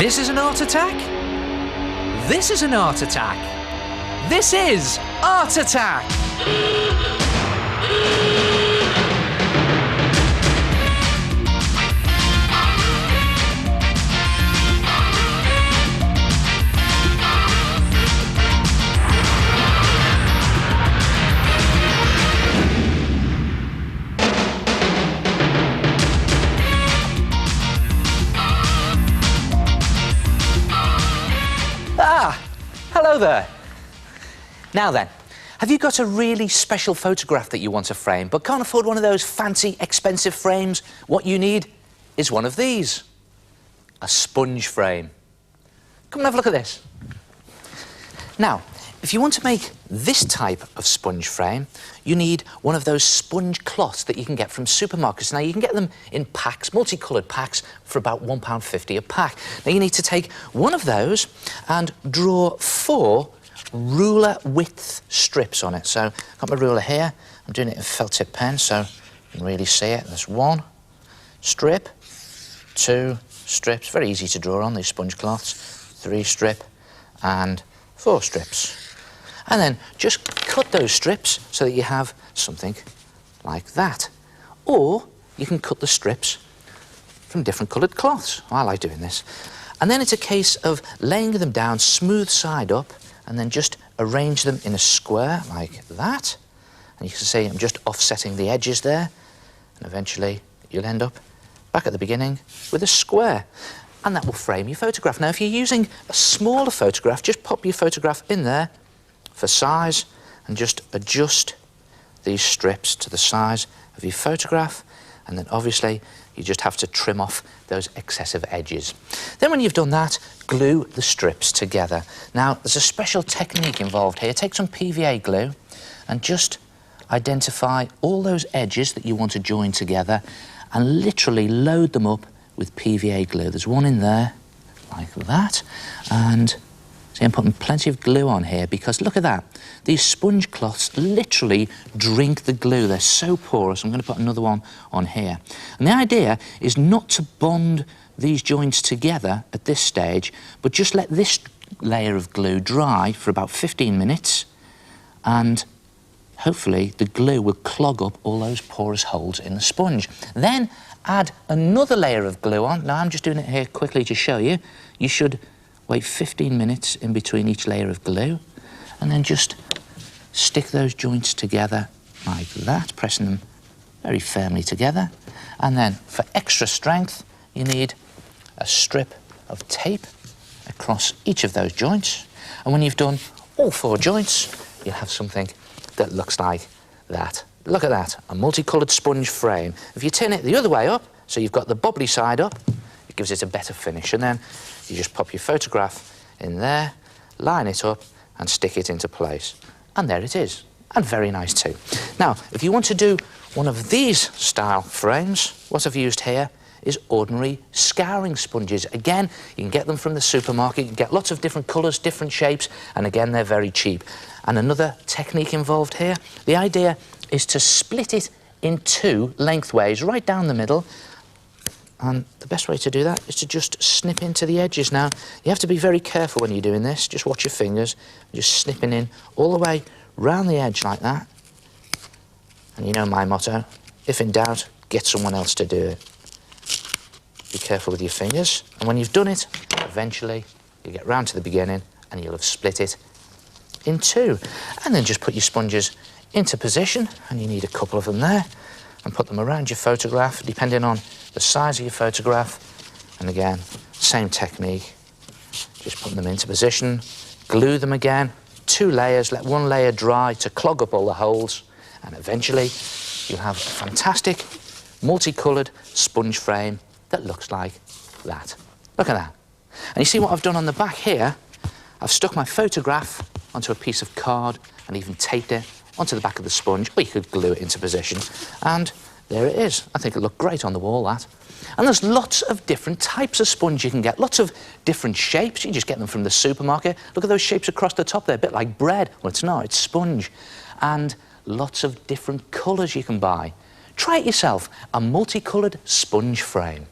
This is an art attack. This is an art attack. This is Art Attack. Hello there. Now then, have you got a really special photograph that you want to frame but can't afford one of those fancy, expensive frames? What you need is one of these. A sponge frame. Come and have a look at this. Now, if you want to make this type of sponge frame, you need one of those sponge cloths that you can get from supermarkets. Now, you can get them in packs, multicoloured packs, for about £1.50 a pack. Now, you need to take one of those and draw 4 ruler width strips on it. So, I've got my ruler here. I'm doing it in felt tip pen, so you can really see it. There's 1 strip, 2 strips. Very easy to draw on, these sponge cloths. 3 strip and 4 strips. And then just cut those strips so that you have something like that. Or you can cut the strips from different coloured cloths. I like doing this. And then it's a case of laying them down smooth side up and then just arrange them in a square like that. And you can see I'm just offsetting the edges there. And eventually you'll end up back at the beginning with a square. And that will frame your photograph. Now, if you're using a smaller photograph, just pop your photograph in there for size and just adjust these strips to the size of your photograph. And then, obviously, you just have to trim off those excessive edges. Then, when you've done that, glue the strips together. Now, there's a special technique involved here. Take some PVA glue and just identify all those edges that you want to join together and literally load them up with PVA glue. There's one in there, like that, and see, I'm putting plenty of glue on here because look at that. These sponge cloths literally drink the glue. They're so porous. I'm going to put another one on here. And the idea is not to bond these joints together at this stage, but just let this layer of glue dry for about 15 minutes, and hopefully the glue will clog up all those porous holes in the sponge. Then add another layer of glue on. Now, I'm just doing it here quickly to show you. You should wait 15 minutes in between each layer of glue and then just stick those joints together like that, pressing them very firmly together. And then, for extra strength, you need a strip of tape across each of those joints. And when you've done all 4 joints, you'll have something that looks like that. Look at that, a multicoloured sponge frame. If you turn it the other way up, so you've got the bobbly side up, it gives it a better finish. And then you just pop your photograph in there, line it up, and stick it into place. And there it is. And very nice too. Now, if you want to do one of these style frames, what I've used here is ordinary scouring sponges. Again, you can get them from the supermarket. You can get lots of different colours, different shapes, and again, they're very cheap. And another technique involved here, the idea is to split it in 2 lengthways, right down the middle. And the best way to do that is to just snip into the edges. Now, you have to be very careful when you're doing this. Just watch your fingers. Just snipping in all the way round the edge like that. And you know my motto, if in doubt, get someone else to do it. Be careful with your fingers. And when you've done it, eventually, you get round to the beginning and you'll have split it in 2. And then just put your sponges into position, and you need a couple of them there, and put them around your photograph, depending on the size of your photograph. And again, same technique, just put them into position, glue them again, 2 layers, let 1 layer dry to clog up all the holes, and eventually you'll have a fantastic multicoloured sponge frame that looks like that. Look at that. And you see what I've done on the back here? I've stuck my photograph onto a piece of card and even taped it onto the back of the sponge, or you could glue it into position, and there it is. I think it'll look great on the wall, that. And there's lots of different types of sponge you can get, lots of different shapes. You just get them from the supermarket. Look at those shapes across the top there, a bit like bread. Well, it's not, it's sponge. And lots of different colours you can buy. Try it yourself, a multicoloured sponge frame.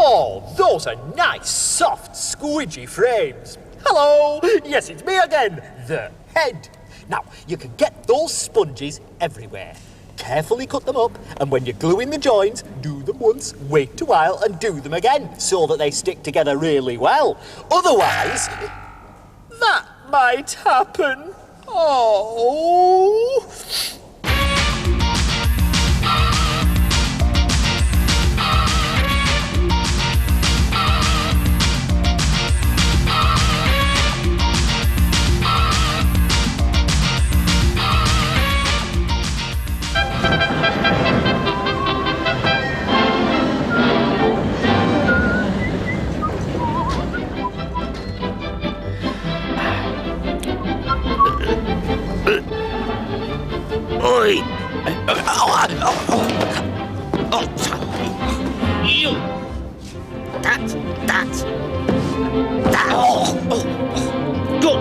Oh, those are nice, soft, squidgy frames. Hello! Yes, it's me again, the head. Now, you can get those sponges everywhere. Carefully cut them up, and when you're gluing the joins, do them once, wait a while, and do them again, so that they stick together really well. Otherwise, that might happen. Oh... Oi! You! That! Go!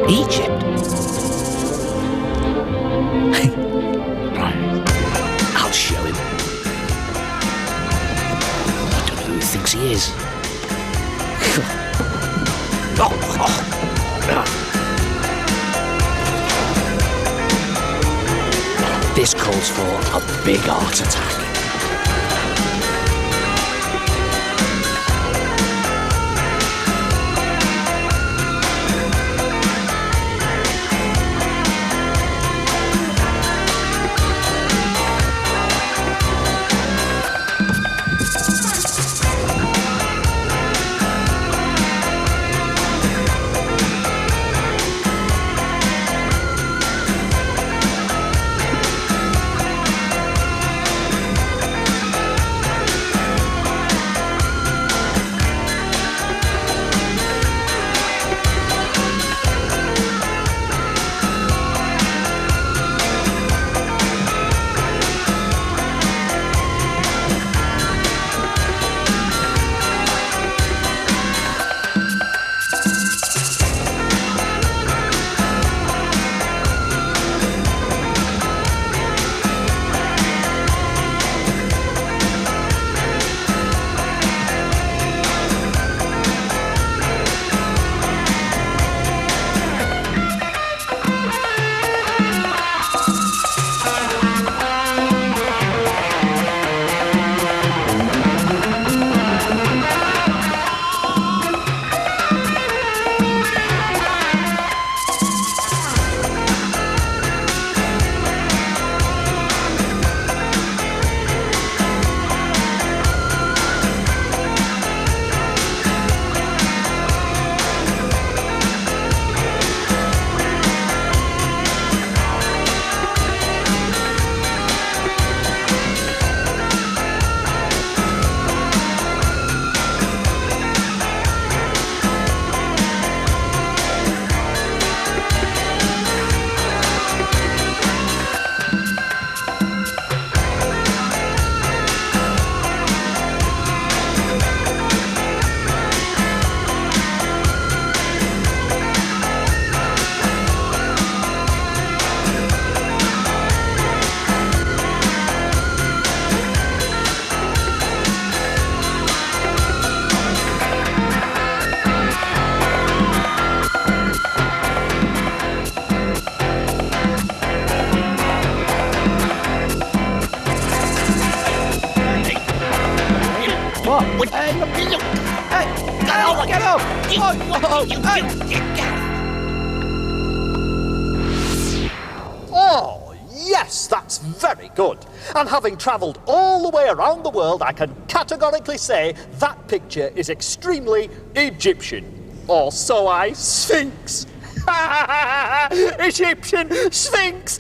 Egypt? I'll show him. I don't know who he thinks he is. This calls for a big heart attack. What? Hey, get off! Oh, yes, that's very good. And having travelled all the way around the world, I can categorically say that picture is extremely Egyptian. Or so I Sphinx. Egyptian Sphinx.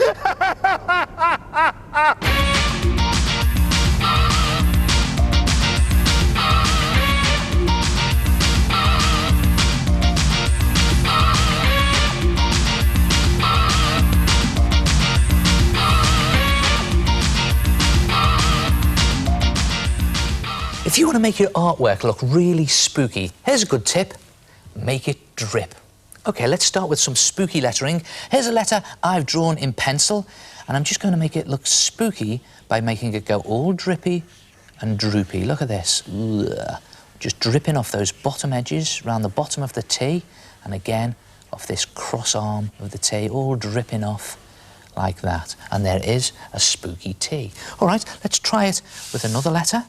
If you want to make your artwork look really spooky, here's a good tip. Make it drip. OK, let's start with some spooky lettering. Here's a letter I've drawn in pencil, and I'm just going to make it look spooky by making it go all drippy and droopy. Look at this. Ugh. Just dripping off those bottom edges around the bottom of the T, and again off this cross arm of the T, all dripping off like that. And there is a spooky T. All right, let's try it with another letter.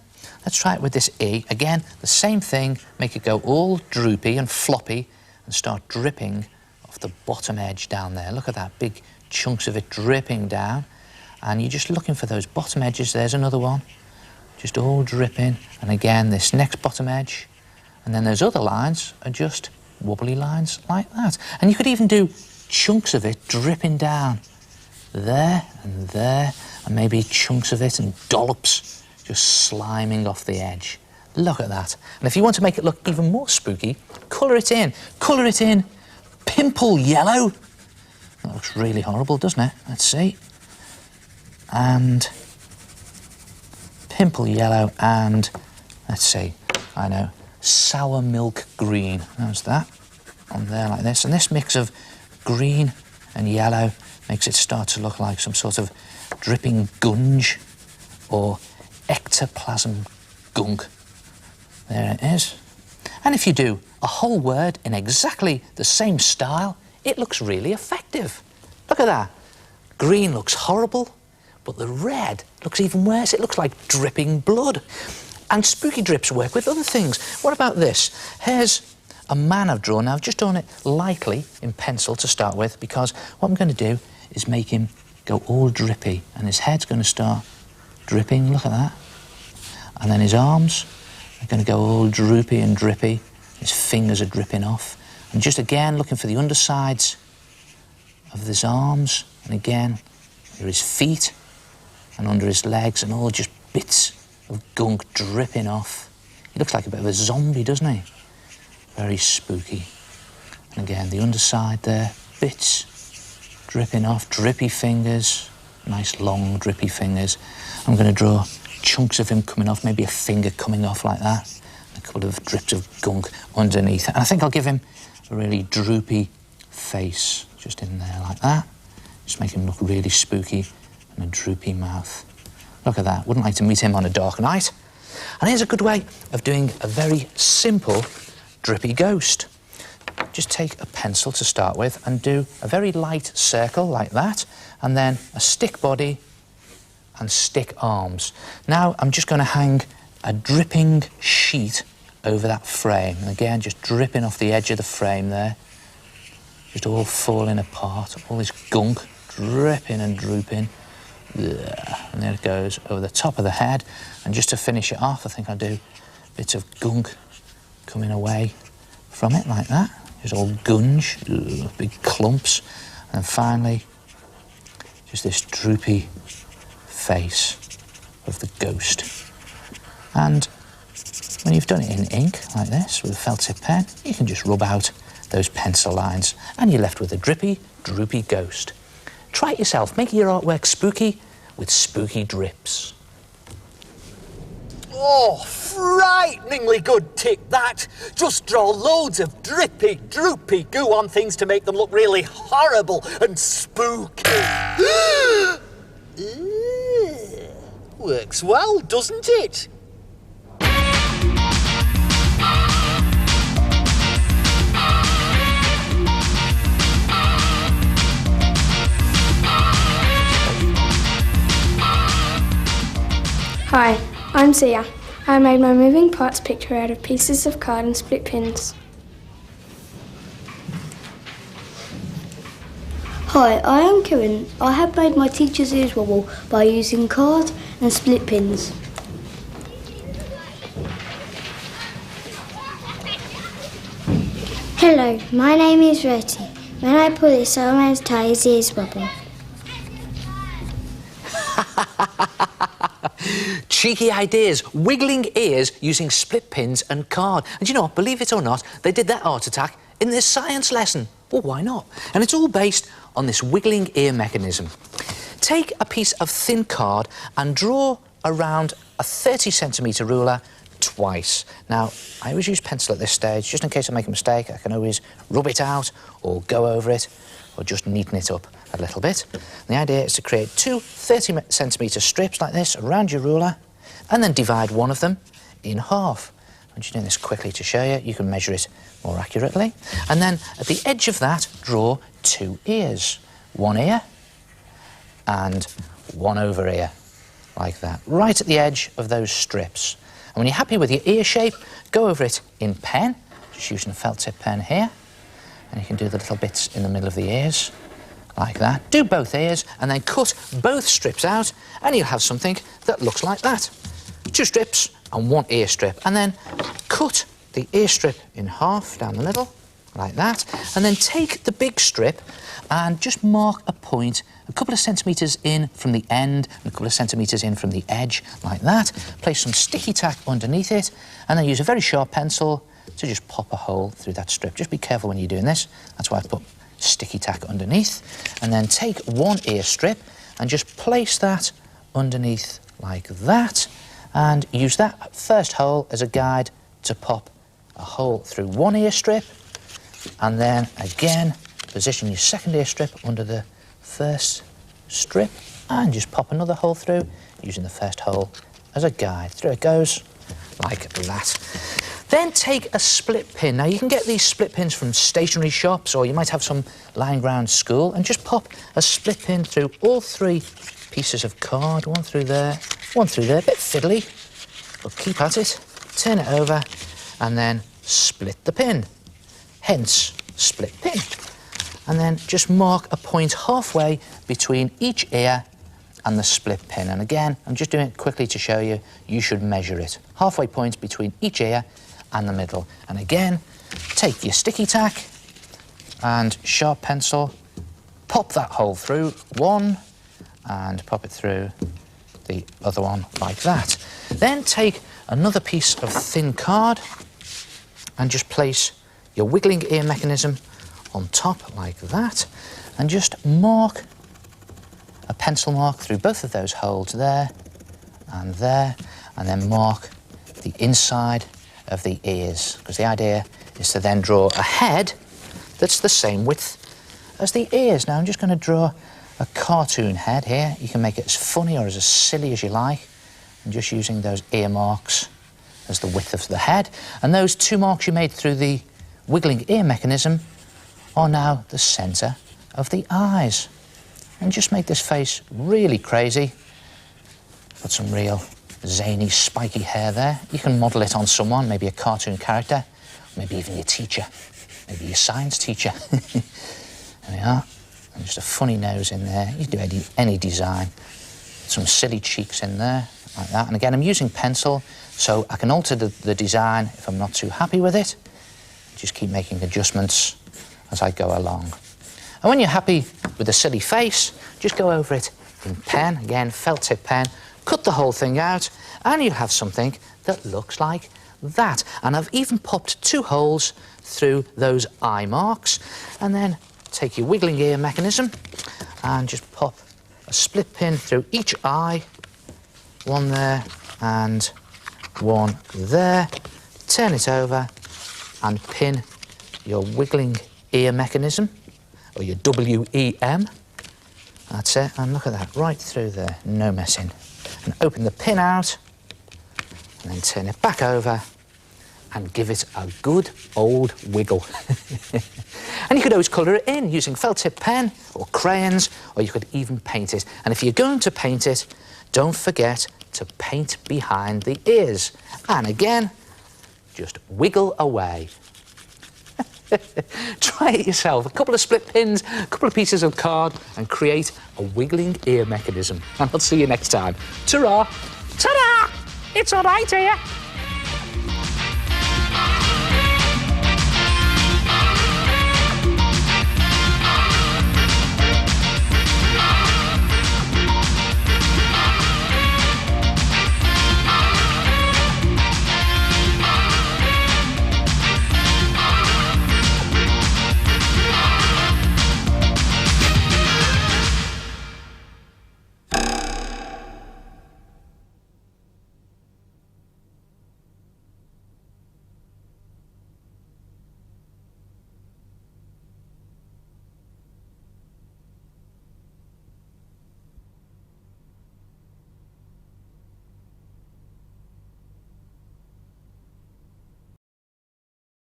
Let's try it with this E. Again, the same thing, make it go all droopy and floppy and start dripping off the bottom edge down there. Look at that, big chunks of it dripping down. And you're just looking for those bottom edges. There's another one, just all dripping. And again, this next bottom edge. And then those other lines are just wobbly lines like that. And you could even do chunks of it dripping down there, and maybe chunks of it and dollops just sliming off the edge. Look at that. And if you want to make it look even more spooky, colour it in. Colour it in pimple yellow. That looks really horrible, doesn't it? Let's see. And pimple yellow and, let's see, I know, sour milk green. How's that? On there like this. And this mix of green and yellow makes it start to look like some sort of dripping gunge or ectoplasm gunk. There it is. And if you do a whole word in exactly the same style, it looks really effective. Look at that. Green looks horrible, but the red looks even worse. It looks like dripping blood. And spooky drips work with other things. What about this? Here's a man I've drawn. Now, I've just drawn it lightly in pencil to start with, because what I'm going to do is make him go all drippy, and his head's going to start dripping. Look at that. And then his arms are going to go all droopy and drippy. His fingers are dripping off. And just again, looking for the undersides of his arms, and again, under his feet and under his legs, and all just bits of gunk dripping off. He looks like a bit of a zombie, doesn't he? Very spooky. And again, the underside there, bits dripping off, drippy fingers, nice long drippy fingers. I'm going to draw chunks of him coming off, maybe a finger coming off like that, and a couple of drips of gunk underneath. And I think I'll give him a really droopy face, just in there like that. Just make him look really spooky, and a droopy mouth. Look at that. Wouldn't like to meet him on a dark night. And here's a good way of doing a very simple drippy ghost. Just take a pencil to start with and do a very light circle like that, and then a stick body and stick arms. Now I'm just going to hang a dripping sheet over that frame, and again just dripping off the edge of the frame there, just all falling apart, all this gunk dripping and drooping. And there it goes over the top of the head. And just to finish it off, I think I'll do bits of gunk coming away from it like that. Just all gunge, big clumps. And finally, just this droopy face of the ghost. And when you've done it in ink like this with a felt tip pen, you can just rub out those pencil lines, and you're left with a drippy, droopy ghost. Try it yourself. Make your artwork spooky with spooky drips. Oh, frighteningly good tip, that. Just draw loads of drippy, droopy goo on things to make them look really horrible and spooky. Works well, doesn't it? Hi, I'm Zia. I made my moving parts picture out of pieces of card and split pins. Hi, I am Kieran. I have made my teacher's ears wobble by using card and split pins. Hello, my name is Retty. When I pull it, someone's tie his ears wobble. Cheeky ideas, wiggling ears using split pins and card. And you know what, believe it or not, they did that art attack in this science lesson. Well, why not? And it's all based on this wiggling ear mechanism. Take a piece of thin card and draw around a 30 centimetre ruler twice. Now, I always use pencil at this stage, just in case I make a mistake. I can always rub it out or go over it or just neaten it up a little bit. And the idea is to create two 30cm strips like this around your ruler and then divide one of them in half. I'm just doing this quickly to show you. You can measure it more accurately. And then at the edge of that, draw two ears. One ear and one over ear, like that, right at the edge of those strips. And when you're happy with your ear shape, go over it in pen, just using a felt tip pen here, and you can do the little bits in the middle of the ears, like that. Do both ears, and then cut both strips out, and you'll have something that looks like that. Two strips and one ear strip, and then cut the ear strip in half down the middle, like that, and then take the big strip and just mark a point a couple of centimetres in from the end and a couple of centimetres in from the edge, like that. Place some sticky tack underneath it, and then use a very sharp pencil to just pop a hole through that strip. Just be careful when you're doing this. That's why I've put sticky tack underneath. And then take one ear strip and just place that underneath like that, and use that first hole as a guide to pop a hole through one ear strip, and then again position your second ear strip under the first strip and just pop another hole through using the first hole as a guide. Through it goes like that. Then take a split pin. Now you can get these split pins from stationery shops, or you might have some lying around school, and just pop a split pin through all three pieces of card. One through there, a bit fiddly, but keep at it. Turn it over and then split the pin, hence split pin. And then just mark a point halfway between each ear and the split pin. And again, I'm just doing it quickly to show you, you should measure it. Halfway point between each ear and the middle. And again, take your sticky tack and sharp pencil, pop that hole through one and pop it through the other one like that. Then take another piece of thin card and just place your wiggling ear mechanism on top like that, and just mark a pencil mark through both of those holes there, and then mark the inside of the ears, because the idea is to then draw a head that's the same width as the ears. Now I'm just going to draw a cartoon head here. You can make it as funny or as silly as you like, and just using those ear marks as the width of the head. And those two marks you made through the wiggling ear mechanism are now the centre of the eyes. And just make this face really crazy. Put some real zany, spiky hair there. You can model it on someone, maybe a cartoon character, maybe even your teacher, maybe your science teacher. There we are. And just a funny nose in there. You can do any design. Some silly cheeks in there, like that. And again, I'm using pencil, so I can alter the design if I'm not too happy with it. Just keep making adjustments as I go along. And when you're happy with the silly face, just go over it in pen, again, felt tip pen, cut the whole thing out, and you have something that looks like that. And I've even popped two holes through those eye marks, and then take your wiggling ear mechanism and just pop a split pin through each eye, one there and one there, turn it over and pin your wiggling ear mechanism, or your WEM. That's it, and look at that, right through there, no messing. And open the pin out, and then turn it back over, and give it a good old wiggle. And you could always colour it in using felt tip pen, or crayons, or you could even paint it. And if you're going to paint it, don't forget to paint behind the ears. And again, just wiggle away. Try it yourself. A couple of split pins, a couple of pieces of card, and create a wiggling ear mechanism. And I'll see you next time. Ta-ra! Ta-da! It's all right here.